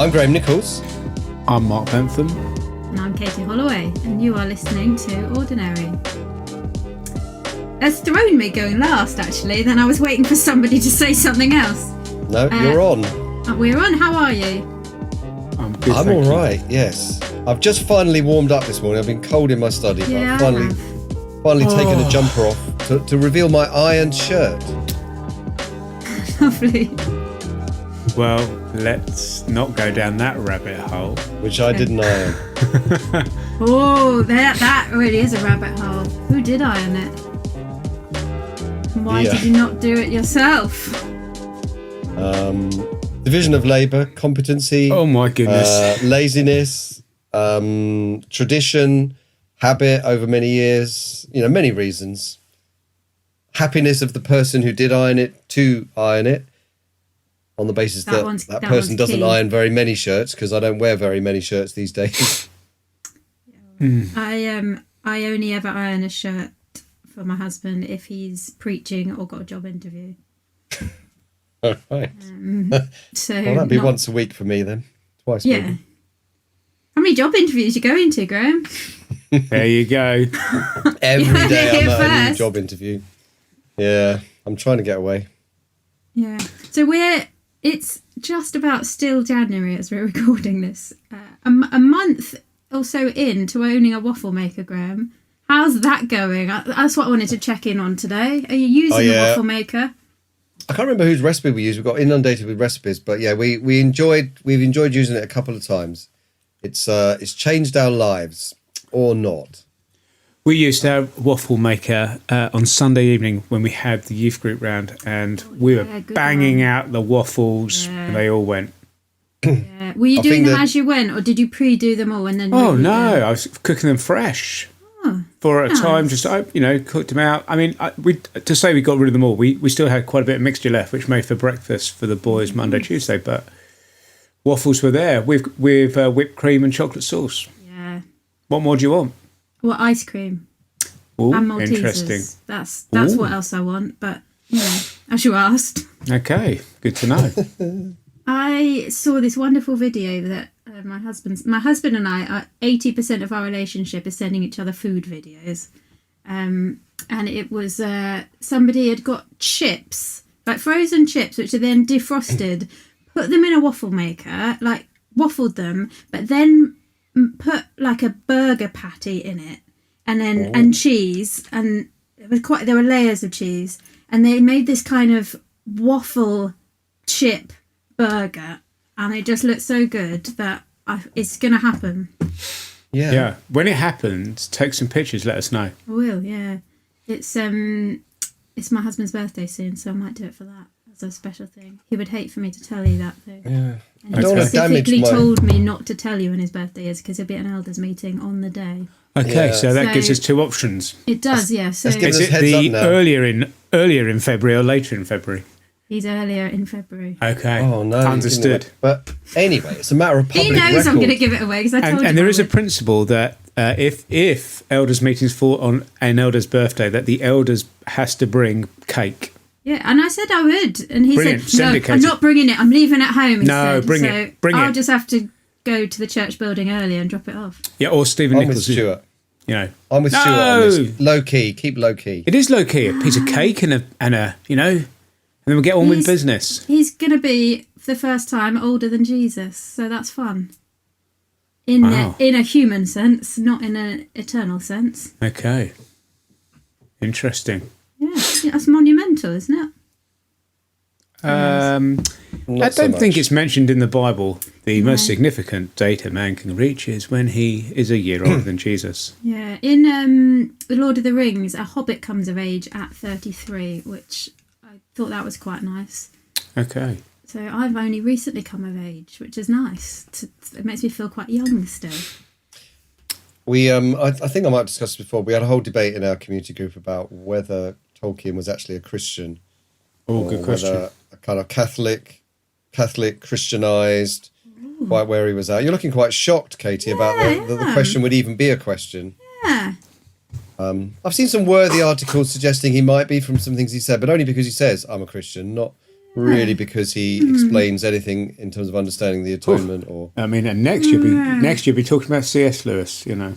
I'm Graham Nichols. I'm Mark Bentham. And I'm Katie Holloway, and you are listening to Ordinary. That's thrown me going last, actually. Then I was waiting for somebody to say something else. No, you're on. We're on. How are you? I'm good. I'm all right, yes. I've just finally warmed up this morning. I've been cold in my study, but Yeah, I've finally taken a jumper off to reveal my ironed shirt. Lovely. Well, let's not go down that rabbit hole. Which I didn't iron. Oh, that really is a rabbit hole. Who did iron it? Why did you not do it yourself? Division of labour, competency. Oh my goodness. Laziness, tradition, habit over many years. Many reasons. Happiness of the person who did iron it to iron it, on the basis that person doesn't iron very many shirts, because I don't wear very many shirts these days. I only ever iron a shirt for my husband if he's preaching or got a job interview. All right. So Well, that'd be once a week for me then. Twice Yeah. maybe. How many job interviews you going to, Graham? There you go. Every day I'm here at a new first. job interview. Yeah, I'm trying to get away. Yeah. So it's just about still January as we're recording this. A month or so into owning a waffle maker, Graham. How's that going? That's what I wanted to check in on today. Are you using a waffle maker? I can't remember whose recipe we used. We got inundated with recipes, but yeah, we've enjoyed using it a couple of times. It's changed our lives, or not. We used our waffle maker on Sunday evening when we had the youth group round, and we were banging out the waffles, and they all went. Yeah. Were you doing them as you went, or did you pre-do them all and then? Oh no, I was cooking them fresh. For a time, just cooked them out. I mean, to say we got rid of them all, we still had quite a bit of mixture left, which made for breakfast for the boys Monday, Tuesday. But waffles were there with whipped cream and chocolate sauce. Yeah. What more do you want? Well, ice cream. Ooh, And Maltesers. interesting. That's Ooh. what else I want. But as you asked, Okay, good to know. I saw this wonderful video that my husband and I, 80% of our relationship is sending each other food videos, and it was somebody had got chips, like frozen chips, which are then defrosted, put them in a waffle maker, like waffled them, but then put like a burger patty in it, and then and cheese, and there were layers of cheese, and they made this kind of waffle chip burger, and it just looked so good that it's going to happen. Yeah. When it happens, take some pictures. Let us know. I will. Yeah. It's my husband's birthday soon, so I might do it for that as a special thing. He would hate for me to tell you that though. Yeah. And he specifically told me not to tell you when his birthday is, because he'll be at an elders meeting on the day. Okay, so that gives us two options. It does, yeah. So Let's give Is us it heads the up now. earlier in February or later in February? he's earlier in February. Okay. Oh no, Understood. But anyway, it's a matter of public He knows record. I'm going to give it away because I told him. And there is I a would. principle that if elders meetings fall on an elder's birthday, that the elders has to bring cake. Yeah, and I said I would, and he Brilliant. said, "No, Syndicated. I'm not bringing it. I'm leaving it home." He No, said. bring so it. Bring I'll it. just have to go to the church building earlier and drop it off. Yeah, or Stephen I'm with Nichols. Stuart. You know, I'm with No! Stuart on this. Low key, keep low key. it is low key. A piece of cake and a and then we'll get on with business. He's going to be, for the first time, older than Jesus, so that's fun. In a human sense, not in an eternal sense. Okay. Interesting. Yeah, that's monumental, isn't it? I Not so don't think much. it's mentioned in the Bible. The most significant date a man can reach is when he is a year older than Jesus. Yeah. In The Lord of the Rings, a hobbit comes of age at 33, which I thought that was quite nice. Okay. So I've only recently come of age, which is nice. It makes me feel quite young still. We, I think I might have discussed this before. We had a whole debate in our community group about whether Tolkien was actually a Christian. Oh, good question. Whether a kind of Catholic Christianized, quite where he was at. You're looking quite shocked, Katie, about the question would even be a question. Yeah. I've seen some worthy articles suggesting he might be from some things he said, but only because he says, I'm a Christian, not really, because he explains anything in terms of understanding the atonement. Or I mean, and next you'll be talking about C.S. Lewis, you know.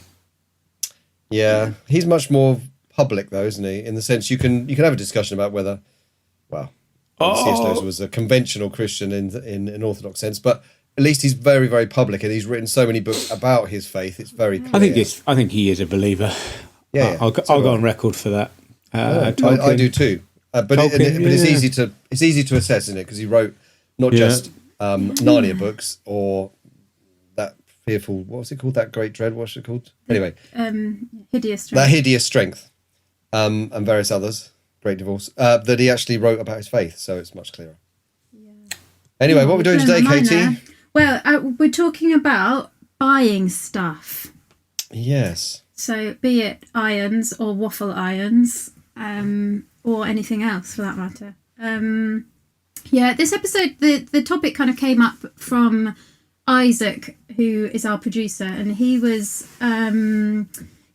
Yeah, he's much more public though, isn't he? In the sense you can have a discussion about whether, well, C.S. Lewis was a conventional Christian in an Orthodox sense, but at least he's very, very public, and he's written so many books about his faith. It's very clear. I think he is a believer. Yeah, I'll go on record for that. I do too. But it's easy to assess, isn't it? Because he wrote not just Narnia books or that fearful, what was it called? That Great Dread. What's it called? Anyway, Hideous Strength. That Hideous Strength, and various others. Great Divorce. That he actually wrote about his faith, so it's much clearer. Yeah. Anyway, what we're doing today, Katie? Well, we're talking about buying stuff. Yes. So, be it irons or waffle irons, or anything else for that matter. This episode, the topic kind of came up from Isaac, who is our producer, and he was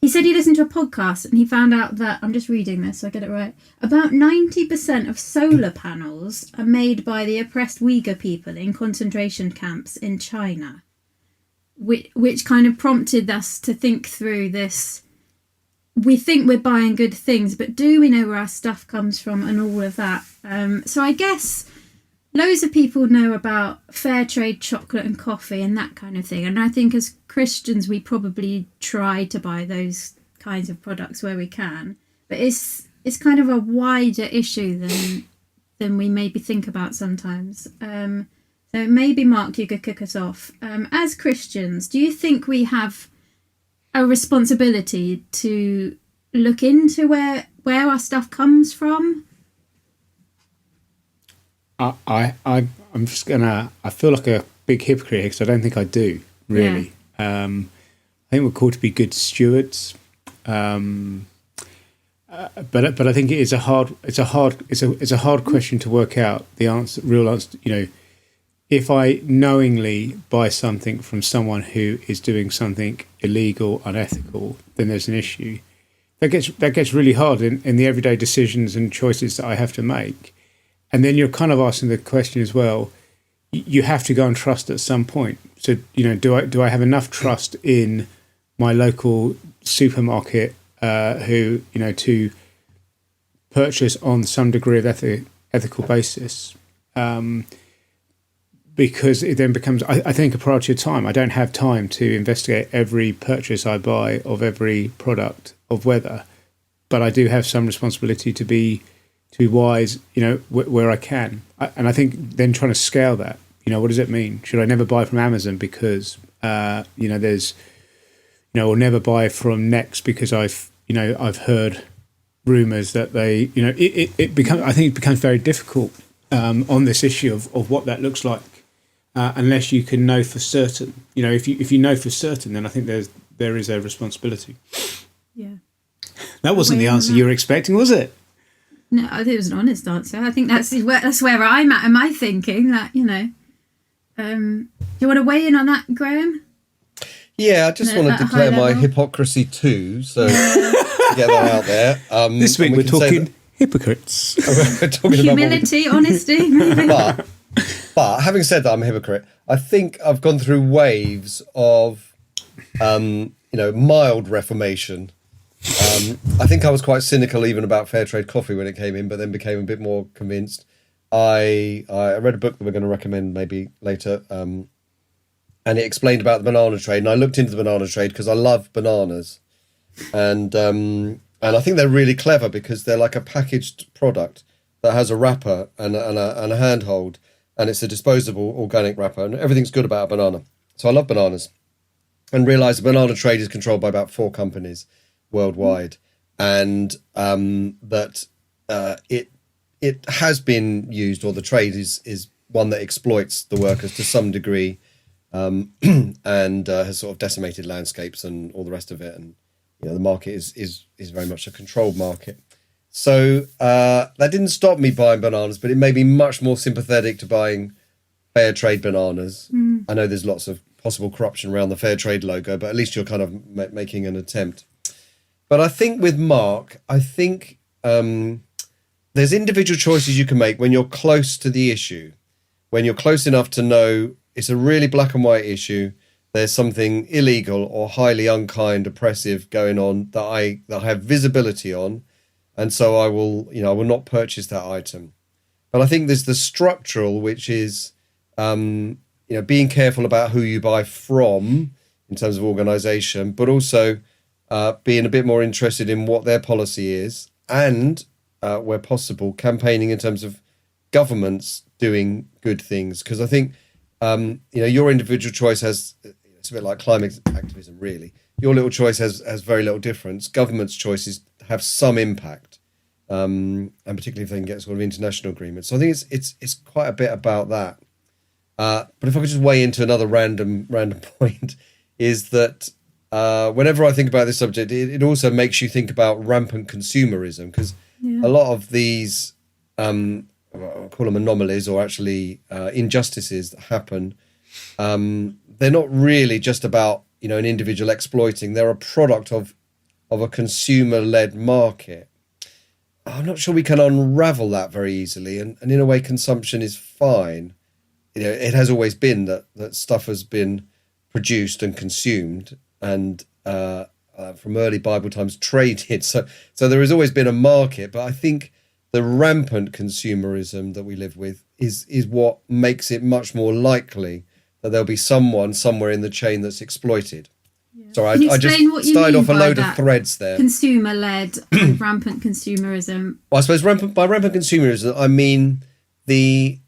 he said he listened to a podcast and he found out that, I'm just reading this so I get it right, about 90% of solar panels are made by the oppressed Uyghur people in concentration camps in China, which kind of prompted us to think through this. We think we're buying good things, but do we know where our stuff comes from and all of that? So I guess loads of people know about fair trade chocolate and coffee and that kind of thing. And I think as Christians, we probably try to buy those kinds of products where we can. But it's kind of a wider issue than we maybe think about sometimes. So maybe, Mark, you could kick us off. As Christians, do you think we have a responsibility to look into where our stuff comes from? I'm just gonna. I feel like a big hypocrite because I don't think I do really. Yeah. I think we're called to be good stewards, but I think it's a hard question to work out the answer. Real answer, you know. If I knowingly buy something from someone who is doing something illegal, unethical, then there's an issue. That gets really hard in the everyday decisions and choices that I have to make. And then you're kind of asking the question as well, you have to go and trust at some point. So, you know, do I have enough trust in my local supermarket who, you know, to purchase on some degree of ethical basis? Because it then becomes, I think, a priority of time. I don't have time to investigate every purchase I buy of every product of weather, but I do have some responsibility to be wise, you know, where I can. And I think then trying to scale that, you know, what does it mean? Should I never buy from Amazon because, you know, there's, you know, or never buy from Next because I've heard rumours that they, you know, it becomes very difficult on this issue of what that looks like. Unless you can know for certain, you know, if you know for certain, then I think there is a responsibility. Yeah, that wasn't the answer you were expecting, was it? No, I think it was an honest answer. I think that's where I'm at in my thinking. That, you know, do you want to weigh in on that, Graham? Yeah, I just want to declare my hypocrisy too. So to get that out there. This week we're talking hypocrites. We're talking humility, about honesty, maybe. But having said that, I'm a hypocrite. I think I've gone through waves of, you know, mild reformation. I think I was quite cynical even about fair trade coffee when it came in, but then became a bit more convinced. I read a book that we're going to recommend maybe later, and it explained about the banana trade. And I looked into the banana trade because I love bananas, and I think they're really clever because they're like a packaged product that has a wrapper and a handhold. And it's a disposable organic wrapper, and everything's good about a banana. So I love bananas, and realised the banana trade is controlled by about 4 companies worldwide, and that it has been used, or the trade is one that exploits the workers to some degree, and has sort of decimated landscapes and all the rest of it. And you know, the market is very much a controlled market. So that didn't stop me buying bananas, but it made me much more sympathetic to buying fair trade bananas. I know there's lots of possible corruption around the fair trade logo, but at least you're kind of making an attempt. But I think with Mark, I think there's there's individual choices you can make when you're close to the issue, when you're close enough to know it's a really black and white issue. There's something illegal or highly unkind, oppressive going on that I have visibility on, and so I will not purchase that item. But I think there's the structural, which is being careful about who you buy from in terms of organisation, but also being a bit more interested in what their policy is, and where possible, campaigning in terms of governments doing good things. Because I think your individual choice has. It's a bit like climate activism, really. Your little choice has very little difference. Government's choices have some impact, and particularly if they can get sort of international agreements. So I think it's quite a bit about that. But if I could just weigh into another random point, is that whenever I think about this subject, it also makes you think about rampant consumerism, because a lot of these, I'll call them anomalies or actually injustices that happen, they're not really just about an individual exploiting. They're a product of a consumer-led market. I'm not sure we can unravel that very easily, and in a way, consumption is fine. It has always been that stuff has been produced and consumed, and from early Bible times traded. So there has always been a market, but I think the rampant consumerism that we live with is what makes it much more likely that there'll be someone somewhere in the chain that's exploited. Yeah. Sorry, I just started off a load of threads there. Consumer-led, rampant consumerism. Well, I suppose by rampant consumerism, I mean the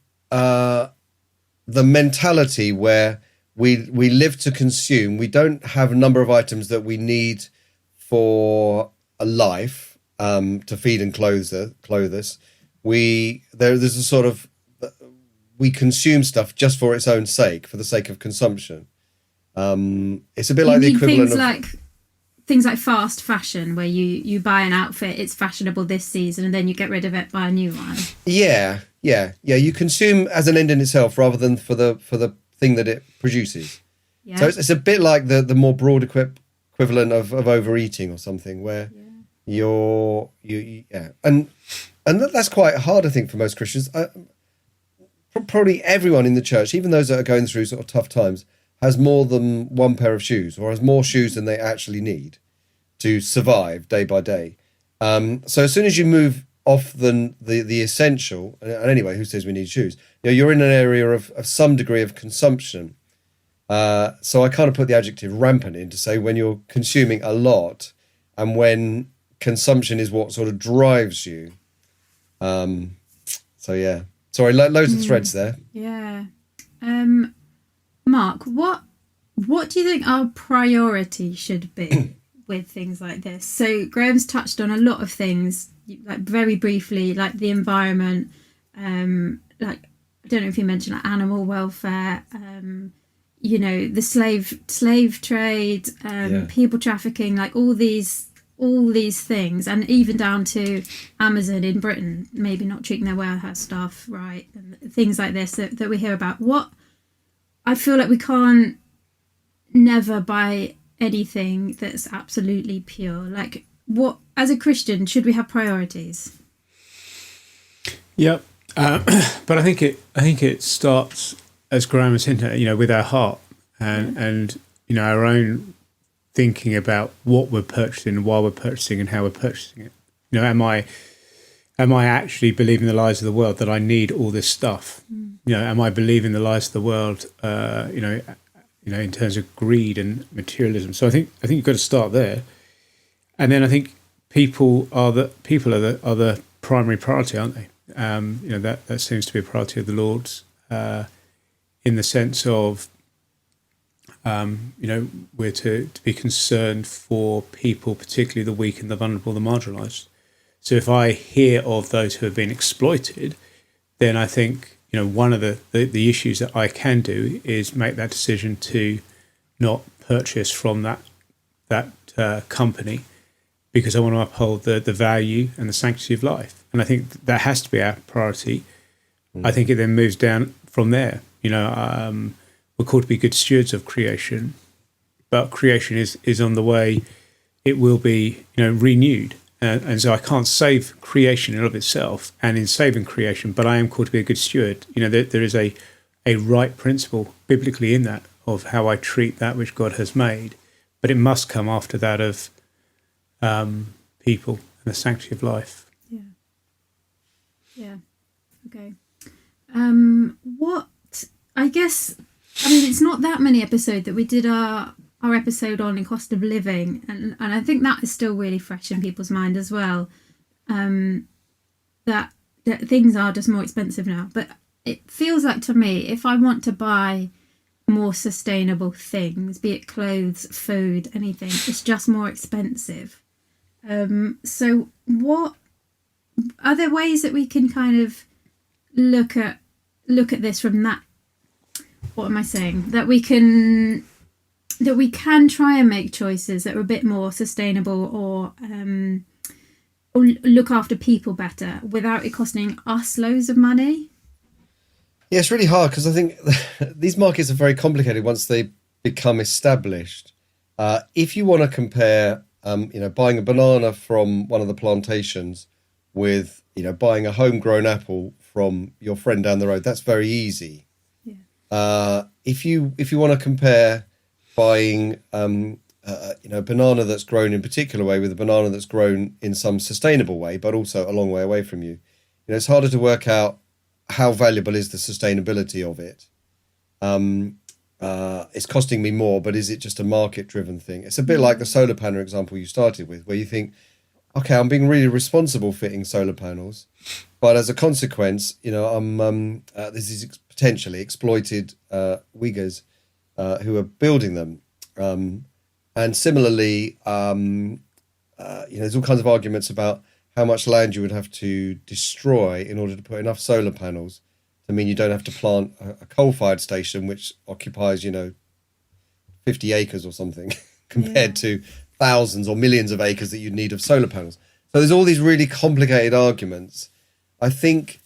mentality where we live to consume. We don't have a number of items that we need for a life to feed and clothe us. There's a sort of, we consume stuff just for its own sake, for the sake of consumption. It's a bit like the equivalent of things like fast fashion, where you buy an outfit, it's fashionable this season, and then you get rid of it, buy a new one. Yeah. You consume as an end in itself rather than for the thing that it produces. Yeah. So it's a bit like the more broad equivalent of overeating or something, where and that's quite hard, I think, for most Christians. Probably everyone in the church, even those that are going through sort of tough times, has more than one pair of shoes, or has more shoes than they actually need to survive day by day. So as soon as you move off the essential, and anyway, who says we need shoes? You're in an area of some degree of consumption. So I kind of put the adjective rampant in to say when you're consuming a lot, and when consumption is what sort of drives you. So yeah. Sorry, loads of threads there. Yeah. Mark, what do you think our priority should be with things like this? So Graham's touched on a lot of things, like very briefly, like the environment, like I don't know if you mentioned like animal welfare, the slave trade, people trafficking, like all these things, and even down to Amazon in Britain maybe not treating their warehouse staff right, and things like this that we hear about. What I feel like we can't never buy anything that's absolutely pure. Like, what, as a Christian, should we have priorities? Yep, but I think it starts, as Graham was hinting, with our heart and our own thinking about what we're purchasing, why we're purchasing, and how we're purchasing it. Am I actually believing the lies of the world that I need all this stuff? Am I believing the lies of the world? In terms of greed and materialism. So I think you've got to start there, and then I think people are the primary priority, aren't they? That seems to be a priority of the Lord's, in the sense of we're to be concerned for people, particularly the weak and the vulnerable, the marginalised. So if I hear of those who have been exploited, then I think one of the issues that I can do is make that decision to not purchase from that company, because I want to uphold the value and the sanctity of life. And I think that has to be our priority. I think it then moves down from there. We're called to be good stewards of creation, but creation is on the way. It will be renewed, and so I can't save creation in and of itself, and in saving creation, but I am called to be a good steward. There is a right principle biblically in that of how I treat that which God has made, but it must come after that of people and the sanctity of life. Yeah. Okay. It's not that many episodes that we did our episode on the cost of living, and I think that is still really fresh in people's mind as well. That things are just more expensive now, but it feels like to me, if I want to buy more sustainable things, be it clothes, food, anything, it's just more expensive. So what are there ways that we can kind of look at this from that? What am I saying? That we can try and make choices that are a bit more sustainable or look after people better without it costing us loads of money. Yeah, it's really hard because I think these markets are very complicated once they become established. If you want to compare, buying a banana from one of the plantations with, buying a homegrown apple from your friend down the road, that's very easy. Yeah. If you want to compare buying, a banana that's grown in a particular way with a banana that's grown in some sustainable way, but also a long way away from you, it's harder to work out how valuable is the sustainability of it. It's costing me more, but is it just a market-driven thing? It's a bit like the solar panel example you started with, where you think, okay, I'm being really responsible fitting solar panels, but as a consequence, this is potentially exploited Uyghurs who are building them. And similarly, there's all kinds of arguments about how much land you would have to destroy in order to put enough solar panels to mean you don't have to plant a coal-fired station, which occupies, 50 acres or something, compared to thousands or millions of acres that you'd need of solar panels. So there's all these really complicated arguments. I think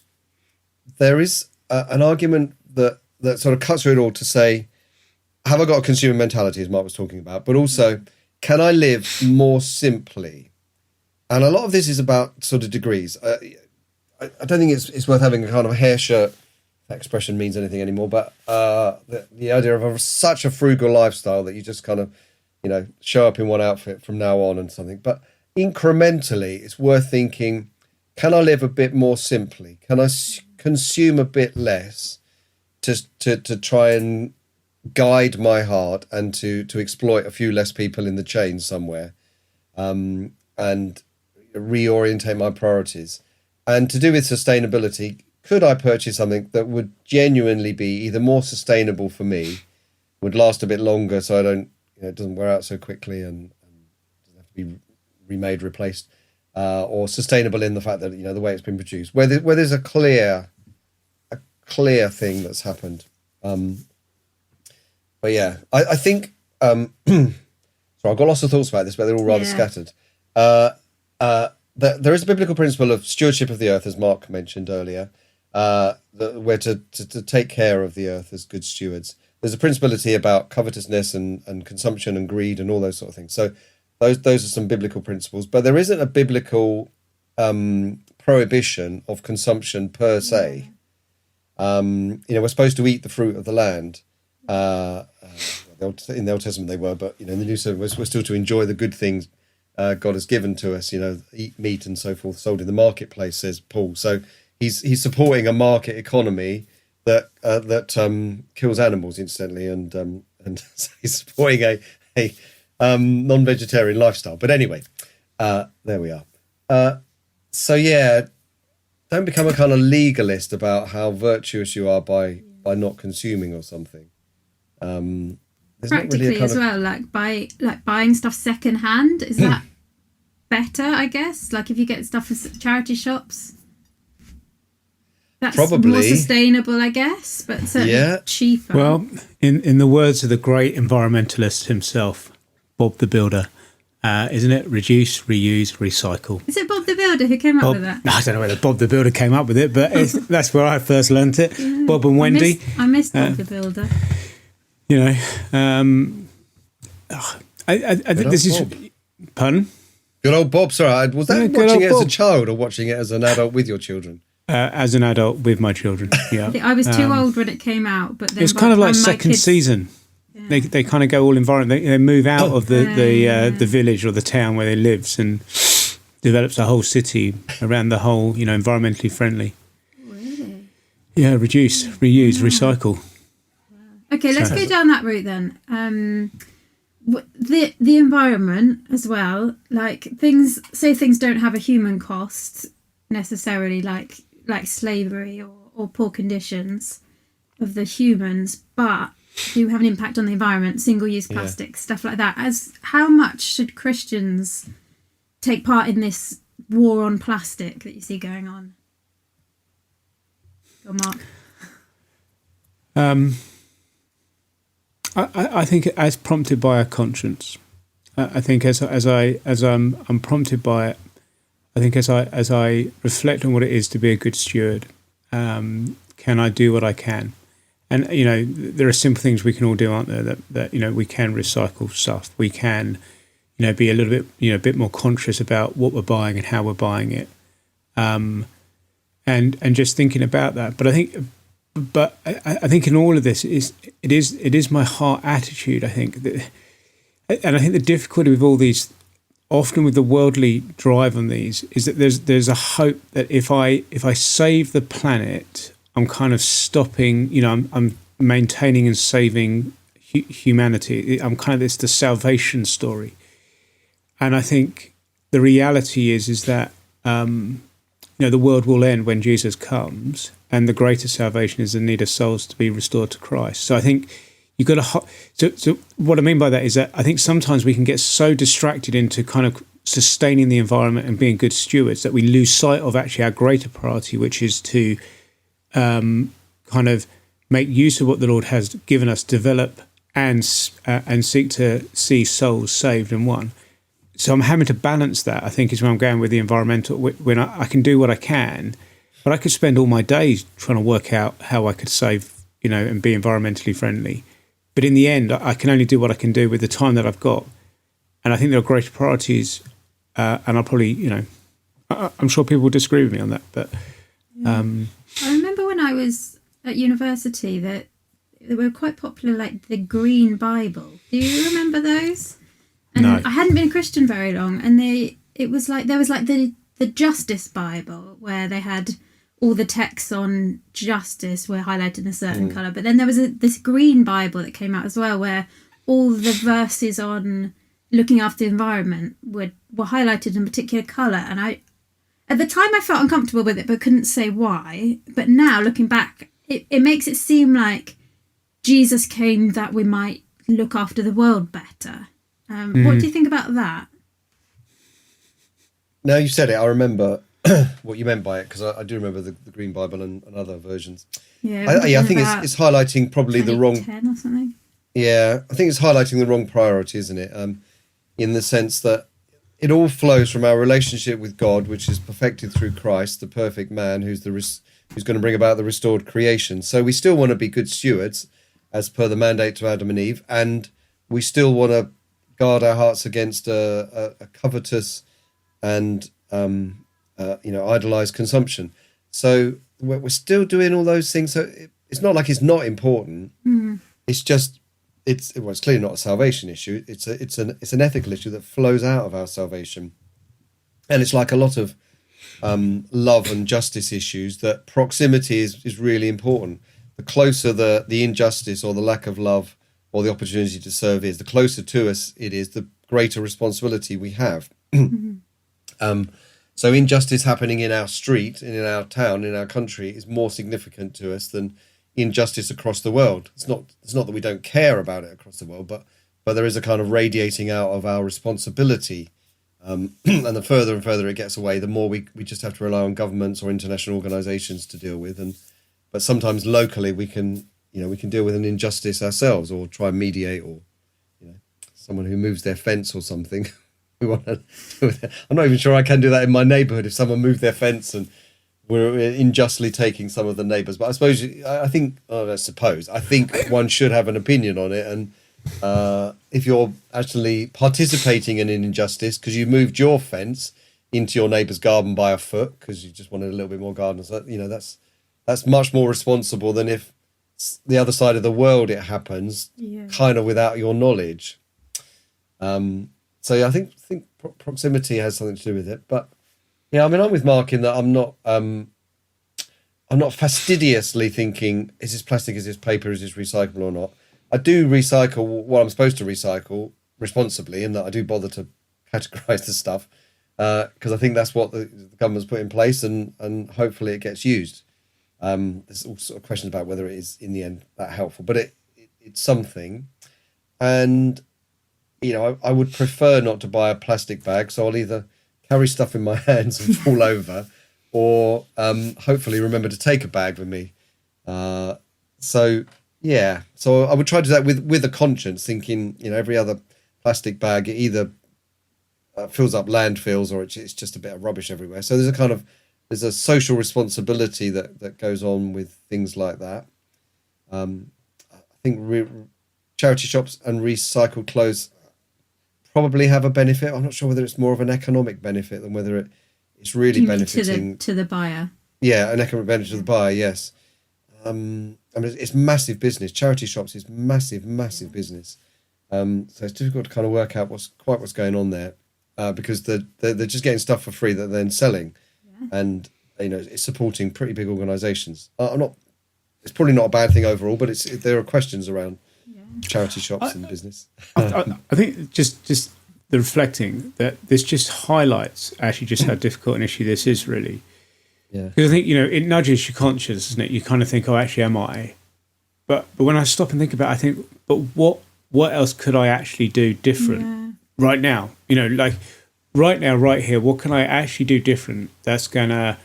there is an argument that sort of cuts through it all to say, have I got a consumer mentality, as Mark was talking about, but also, can I live more simply? And a lot of this is about sort of degrees. I don't think it's worth having a kind of a hair shirt, if that expression means anything anymore, but the idea of such a frugal lifestyle that you just kind of, show up in one outfit from now on and something. But incrementally, it's worth thinking, can I live a bit more simply? Can I consume a bit less to try and guide my heart and to exploit a few less people in the chain somewhere, and reorientate my priorities? And to do with sustainability, could I purchase something that would genuinely be either more sustainable for me, would last a bit longer so I don't, it doesn't wear out so quickly and doesn't have to be remade, replaced, or sustainable in the fact that, the way it's been produced, where there's a clear thing that's happened. But yeah, I think, so I've got lots of thoughts about this, but they're all rather scattered. There is a biblical principle of stewardship of the earth, as Mark mentioned earlier, where to take care of the earth as good stewards. There's a principality about covetousness and consumption and greed and all those sort of things. So those are some biblical principles, but there isn't a biblical prohibition of consumption per se. We're supposed to eat the fruit of the land. In the Old Testament they were, but in the New Testament we're still to enjoy the good things God has given to us. Eat meat and so forth, sold in the marketplace, says Paul. So he's supporting a market economy that kills animals instantly, and so he's supporting a non-vegetarian lifestyle. But anyway, there we are. So yeah, don't become a kind of legalist about how virtuous you are by not consuming or something. Practically really as well, like buying stuff secondhand, is that better? I guess, like if you get stuff from charity shops, that's probably more sustainable, I guess, but certainly cheaper. Well, in the words of the great environmentalist himself, Bob the Builder, isn't it? Reduce, reuse, recycle. Is it Bob the Builder who came up with that? I don't know whether Bob the Builder came up with it, but that's where I first learnt it. Yeah, Bob and Wendy. I missed Bob the Builder. I think this is... Pardon? Good old Bob. Sorry, was that good watching it old as a Bob. child or watching it as an adult with your children? As an adult with my children, yeah. I think I was too old when it came out, but then It was by kind of the like time my second kids- season. Yeah. They kind of go all environment. They move out of the village or the town where they lives and develops a whole city around the whole, environmentally friendly. Really? Yeah, reduce, reuse, recycle. Okay, let's go down that route then. The environment as well, like things don't have a human cost necessarily, like slavery or poor conditions of the humans, but do have an impact on the environment, single-use plastic, stuff like that. How much should Christians take part in this war on plastic that you see going on? Go, Mark. I think as prompted by our conscience. I think as I'm prompted by it. I think as I reflect on what it is to be a good steward, can I do what I can? And there are simple things we can all do, aren't there? That we can recycle stuff. We can, be a little bit, a bit more conscious about what we're buying and how we're buying it, and just thinking about that. But I think in all of this it is my heart attitude. I think that, and I think the difficulty with all these, often with the worldly drive on these, is that there's a hope that if I save the planet, I'm kind of stopping. I'm maintaining and saving humanity. I'm kind of it's the salvation story, and I think the reality is that the world will end when Jesus comes, and the greatest salvation is the need of souls to be restored to Christ. So I think you've got to. So what I mean by that is that I think sometimes we can get so distracted into kind of sustaining the environment and being good stewards that we lose sight of actually our greater priority, which is to kind of make use of what the Lord has given us, develop and seek to see souls saved and won. So I'm having to balance that, I think, is where I'm going with the environmental. When I can do what I can, but I could spend all my days trying to work out how I could save, and be environmentally friendly. But in the end, I can only do what I can do with the time that I've got. And I think there are greater priorities, and I'll probably, I'm sure people will disagree with me on that. But I remember when I was at university that they were quite popular, like the Green Bible. Do you remember those? And no. I hadn't been a Christian very long, and there was the Justice Bible, where they had all the texts on justice were highlighted in a certain colour. But then there was this Green Bible that came out as well, where all the verses on looking after the environment were highlighted in a particular colour. And at the time I felt uncomfortable with it, but couldn't say why. But now, looking back, it makes it seem like Jesus came that we might look after the world better. What do you think about that? Now you said it, I remember what you meant by it, because I do remember the Green Bible and other versions. Yeah, I think it's highlighting probably the wrong... 10 or something. Yeah, I think it's highlighting the wrong priority, isn't it? In the sense that it all flows from our relationship with God, which is perfected through Christ, the perfect man, who's going to bring about the restored creation. So we still want to be good stewards, as per the mandate to Adam and Eve, and we still want to guard our hearts against a covetous and idolized consumption. So we're still doing all those things. So it's not like it's not important. It's just it's clearly not a salvation issue. It's an ethical issue that flows out of our salvation, and it's like a lot of love and justice issues, that proximity is really important. The closer the injustice or the lack of love or the opportunity to serve is, the closer to us it is, the greater responsibility we have. So injustice happening in our street, in our town, in our country is more significant to us than injustice across the world. It's not that we don't care about it across the world, but there is a kind of radiating out of our responsibility. And the further and further it gets away, the more we just have to rely on governments or international organisations to deal with. But sometimes locally we can deal with an injustice ourselves, or try and mediate, or someone who moves their fence or something. I'm not even sure I can do that in my neighbourhood if someone moved their fence and we're unjustly taking some of the neighbours. But I think one should have an opinion on it, and if you're actually participating in an injustice because you moved your fence into your neighbour's garden by a foot because you just wanted a little bit more garden. So, that's much more responsible than if the other side of the world it happens, kind of without your knowledge. So I think proximity has something to do with it. But yeah, I mean, I'm with Mark in that I'm not fastidiously thinking, is this plastic, is this paper, is this recyclable or not? I do recycle what I'm supposed to recycle responsibly, in that I do bother to categorise the stuff because I think that's what the government's put in place, and hopefully it gets used. There's all sort of questions about whether it is in the end that helpful, but it's something. And I would prefer not to buy a plastic bag, so I'll either carry stuff in my hands and fall over, or hopefully remember to take a bag with me. So I would try to do that with a conscience, thinking every other plastic bag it either fills up landfills or it's just a bit of rubbish everywhere. So there's a social responsibility that goes on with things like that. I think charity shops and recycled clothes probably have a benefit. I'm not sure whether it's more of an economic benefit than whether it's really benefiting to the buyer. Yeah, an economic benefit to the buyer. Yes, I mean it's massive business. Charity shops is massive business. So it's difficult to kind of work out what's going on there because they're just getting stuff for free that they're then selling, and it's supporting pretty big organisations. It's probably not a bad thing overall, but there are questions around charity shops and business. I think just the reflecting that this just highlights actually just how difficult an issue this is really. Yeah. Because I think it nudges your conscience, doesn't it? You kind of think, oh, actually, am I? But when I stop and think about it, I think, but what else could I actually do different right now? Like right now, right here, what can I actually do different that's going to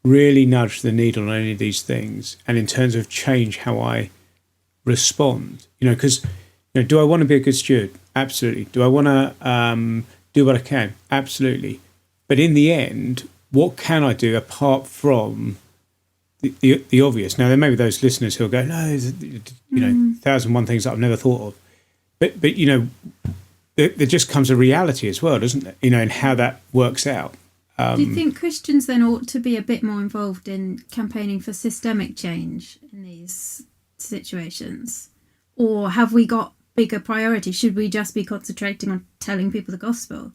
really nudge the needle on any of these things, and in terms of change how I respond? Because do I want to be a good steward? Absolutely. Do I want to do what I can? Absolutely. But in the end, what can I do apart from the obvious? Now, there may be those listeners who will go, no, there's 1,001 things that I've never thought of. But there just comes a reality as well, doesn't there? And how that works out. Do you think Christians then ought to be a bit more involved in campaigning for systemic change in these situations? Or have we got bigger priorities? Should we just be concentrating on telling people the gospel?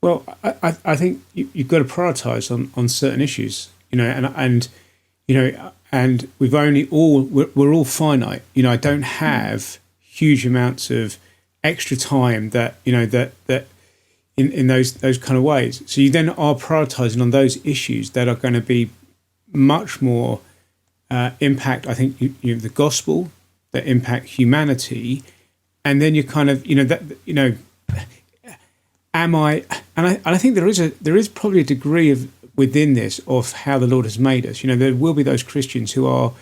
Well, I think you've got to prioritise on certain issues, and we're all finite. I don't have huge amounts of extra time that in those kind of ways. So you then are prioritising on those issues that are going to be much more impact. I think the gospel, that impact humanity, and then you're kind of am I? And I think there is probably a degree of within this of how the Lord has made us. There will be those Christians who are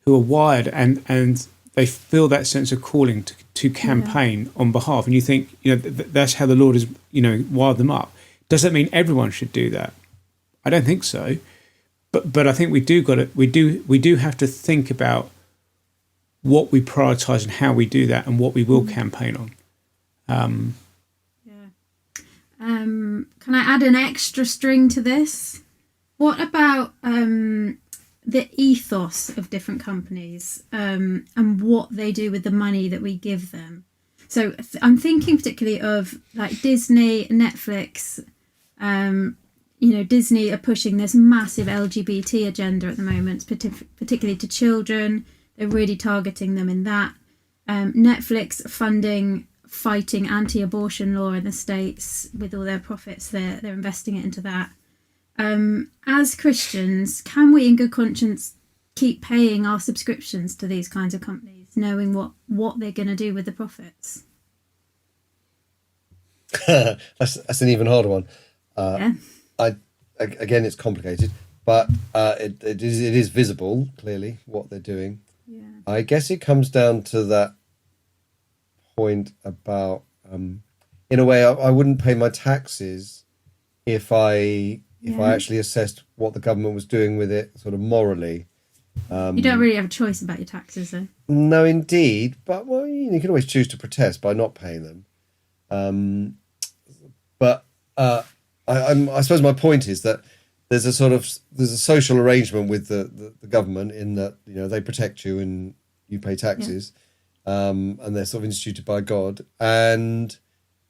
wired and they feel that sense of calling to campaign on behalf, and you think that's how the Lord has wired them up. Does that mean everyone should do that? I don't think so, but I think we do have to think about what we prioritise and how we do that, and what we will campaign on. Can I add an extra string to this? What about the ethos of different companies and what they do with the money that we give them? So I'm thinking particularly of like Disney, Netflix. Disney are pushing this massive LGBT agenda at the moment, particularly to children. They're really targeting them in that. Netflix fighting anti-abortion law in the States with all their profits. They're investing it into that. As Christians, can we in good conscience keep paying our subscriptions to these kinds of companies, knowing what they're going to do with the profits? That's an even harder one. Again, it's complicated, but it is visible clearly what they're doing. Yeah. I guess it comes down to that point about, in a way, I wouldn't pay my taxes if I actually assessed what the government was doing with it, sort of morally. You don't really have a choice about your taxes, though. No, indeed. But, well, you can always choose to protest by not paying them. But I suppose my point is that there's a social arrangement with the government in that, they protect you and you pay taxes, and they're sort of instituted by God. And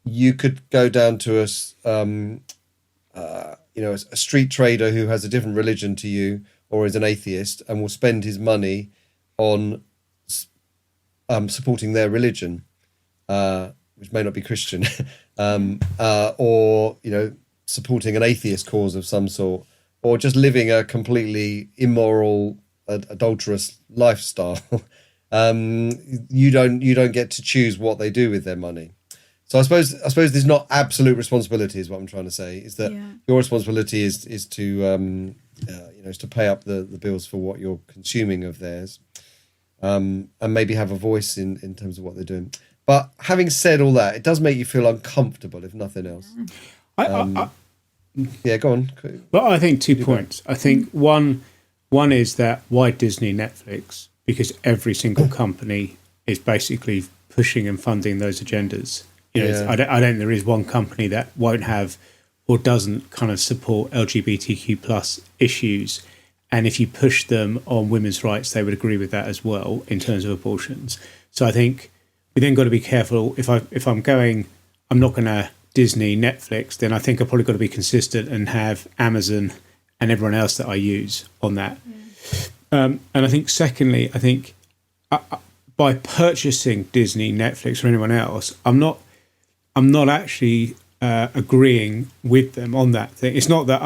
you could go down to a street trader who has a different religion to you, or is an atheist, and will spend his money on supporting their religion, which may not be Christian, or supporting an atheist cause of some sort, or just living a completely immoral, adulterous lifestyle. You don't get to choose what they do with their money. So I suppose there's not absolute responsibility, is what I'm trying to say. Is that your responsibility is to is to pay up the bills for what you're consuming of theirs, and maybe have a voice in terms of what they're doing. But having said all that, it does make you feel uncomfortable, if nothing else. Go on. But I think 2 points. I think one is that why Disney, Netflix? Because every single company is basically pushing and funding those agendas. I don't think there is one company that won't have or doesn't kind of support LGBTQ plus issues. And if you push them on women's rights, they would agree with that as well in terms of abortions. So I think we then got to be careful. If I'm not going to Disney, Netflix, then I think I've probably got to be consistent and have Amazon and everyone else that I use on that. And I think secondly, by purchasing Disney, Netflix, or anyone else, I'm not actually agreeing with them on that thing. It's not that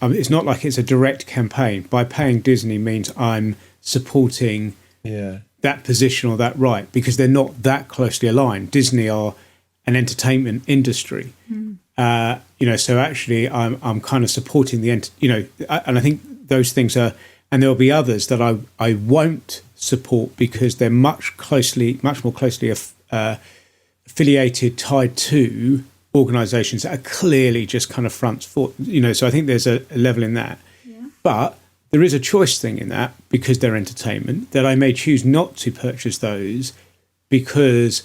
it's not like it's a direct campaign. By paying Disney means I'm supporting that position or that right, because they're not that closely aligned. Disney are an entertainment industry, so actually I'm kind of supporting and I think those things are, and there'll be others that I won't support because they're much more closely affiliated, tied to organisations that are clearly just kind of fronts for, so I think there's a level in that. But there is a choice thing in that, because they're entertainment, that I may choose not to purchase those because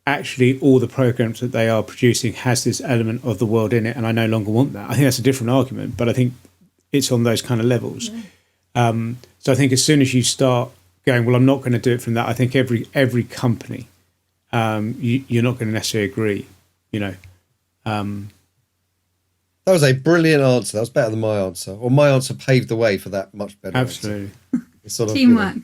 actually all the programs that they are producing has this element of the world in it, and I no longer want that. I think that's a different argument, but I think it's on those kind of levels. So I think as soon as you start going, well, I'm not going to do it from that, I think every company, you're not going to necessarily agree, That was a brilliant answer. That was better than my answer. Or my answer paved the way for that much better Absolutely. It's Teamwork.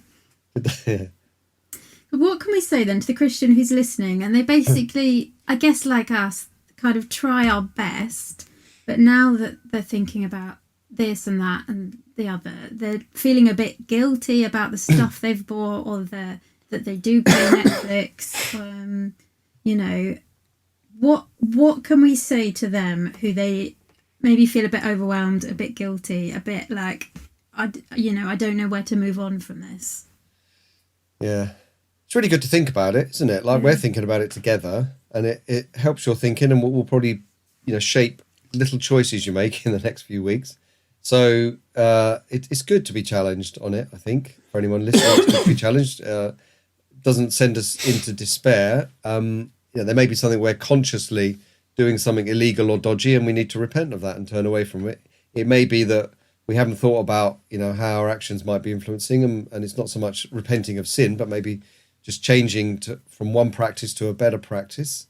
But what can we say then to the Christian who's listening? And they basically, I guess like us, kind of try our best, but now that they're thinking about this and that and the other, they're feeling a bit guilty about the stuff they've bought, or that they do pay Netflix. What can we say to them who they maybe feel a bit overwhelmed, a bit guilty, a bit like, I don't know where to move on from this? Yeah. It's really good to think about it, isn't it? Like, we're thinking about it together, and it helps your thinking, and will probably, shape little choices you make in the next few weeks. So it's good to be challenged on it, I think, for anyone listening. It's good to be challenged. Doesn't send us into despair. There may be something we're consciously doing something illegal or dodgy, and we need to repent of that and turn away from it. It may be that we haven't thought about, how our actions might be influencing them, and it's not so much repenting of sin, but maybe just changing from one practice to a better practice.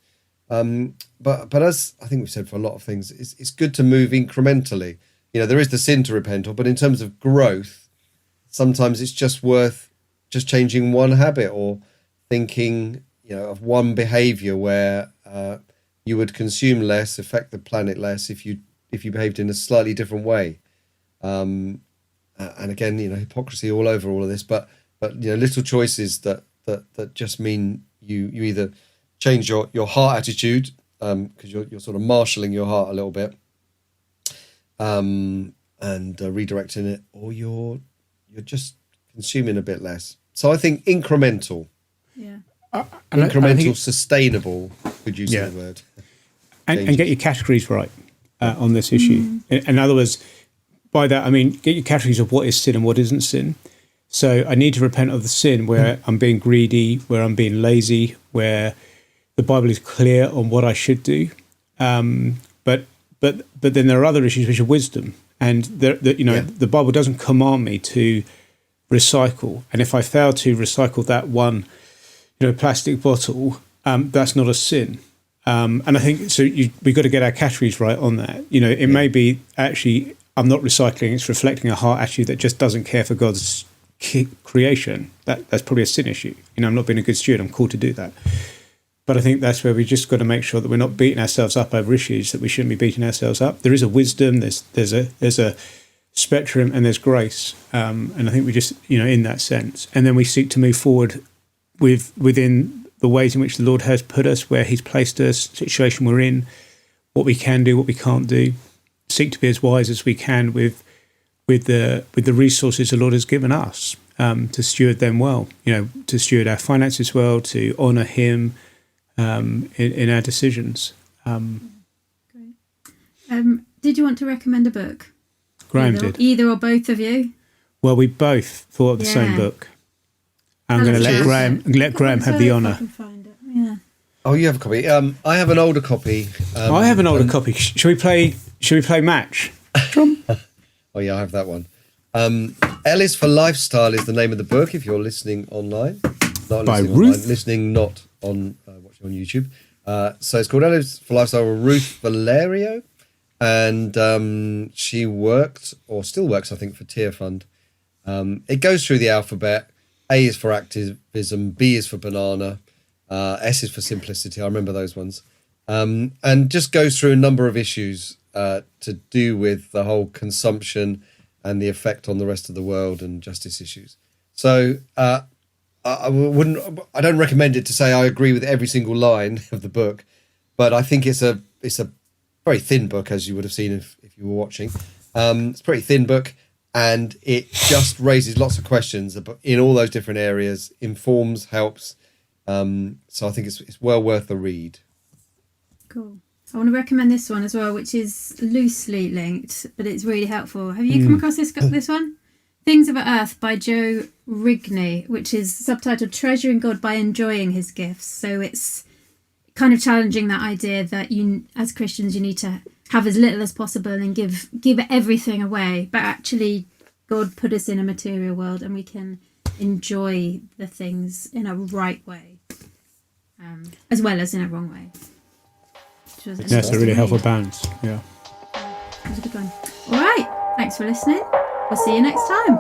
But as I think we've said for a lot of things, it's good to move incrementally. There is the sin to repent of, but in terms of growth, sometimes it's just worth just changing one habit, or thinking, of one behaviour where you would consume less, affect the planet less if you behaved in a slightly different way. And again, hypocrisy all over all of this, but little choices that just mean you either change your heart attitude, because you're sort of marshalling your heart a little bit, and redirecting it, or you're just consuming a bit less. So I think incremental. Yeah. Incremental, sustainable, could you say the word. And get your categories right on this issue. In other words, by that I mean get your categories of what is sin and what isn't sin. So I need to repent of the sin where I'm being greedy, where I'm being lazy, where the Bible is clear on what I should do. But then there are other issues which are wisdom, and the Bible doesn't command me to recycle. And if I fail to recycle that one, plastic bottle, that's not a sin. And I think so. We've got to get our categories right on that. It may be actually I'm not recycling; it's reflecting a heart attitude that just doesn't care for God's creation. That's probably a sin issue. I'm not being a good steward. I'm called to do that. But I think that's where we just got to make sure that we're not beating ourselves up over issues that we shouldn't be beating ourselves up. There is a wisdom, there's a spectrum, and there's grace. And I think we just, in that sense. And then we seek to move forward within the ways in which the Lord has put us, where he's placed us, situation we're in, what we can do, what we can't do. Seek to be as wise as we can with the resources the Lord has given us, to steward them well, to steward our finances well, to honour him, in our decisions. Great. Did you want to recommend a book? Graham did. Either or both of you? Well, we both thought of the same book. I'm going to let Graham have the honour. Yeah. Oh, you have a copy. I have an older copy. I have an older copy. Should we play match? Oh yeah, I have that one. L is for Lifestyle is the name of the book. If you're listening online, not by listening Ruth. Online, listening not on watching on YouTube. So it's called L is for Lifestyle with Ruth Valerio, and she worked or still works, I think, for Tear Fund. It goes through the alphabet. A is for activism, B is for banana, S is for simplicity. I remember those ones, and just goes through a number of issues to do with the whole consumption and the effect on the rest of the world and justice issues. So I don't recommend it to say I agree with every single line of the book, but I think it's a very thin book, as you would have seen if you were watching. It's a pretty thin book, and it just raises lots of questions in all those different areas, informs, helps. So I think it's well worth the read. Cool. I want to recommend this one as well, which is loosely linked, but it's really helpful. Have you come across this one? Things of Earth by Joe Rigney, which is subtitled Treasuring God by Enjoying His Gifts. So it's kind of challenging that idea that you, as Christians, you need to have as little as possible and give everything away. But actually, God put us in a material world and we can enjoy the things in a right way, as well as in a wrong way. That's a really helpful balance. Yeah. That was a good one. All right. Thanks for listening. We'll see you next time.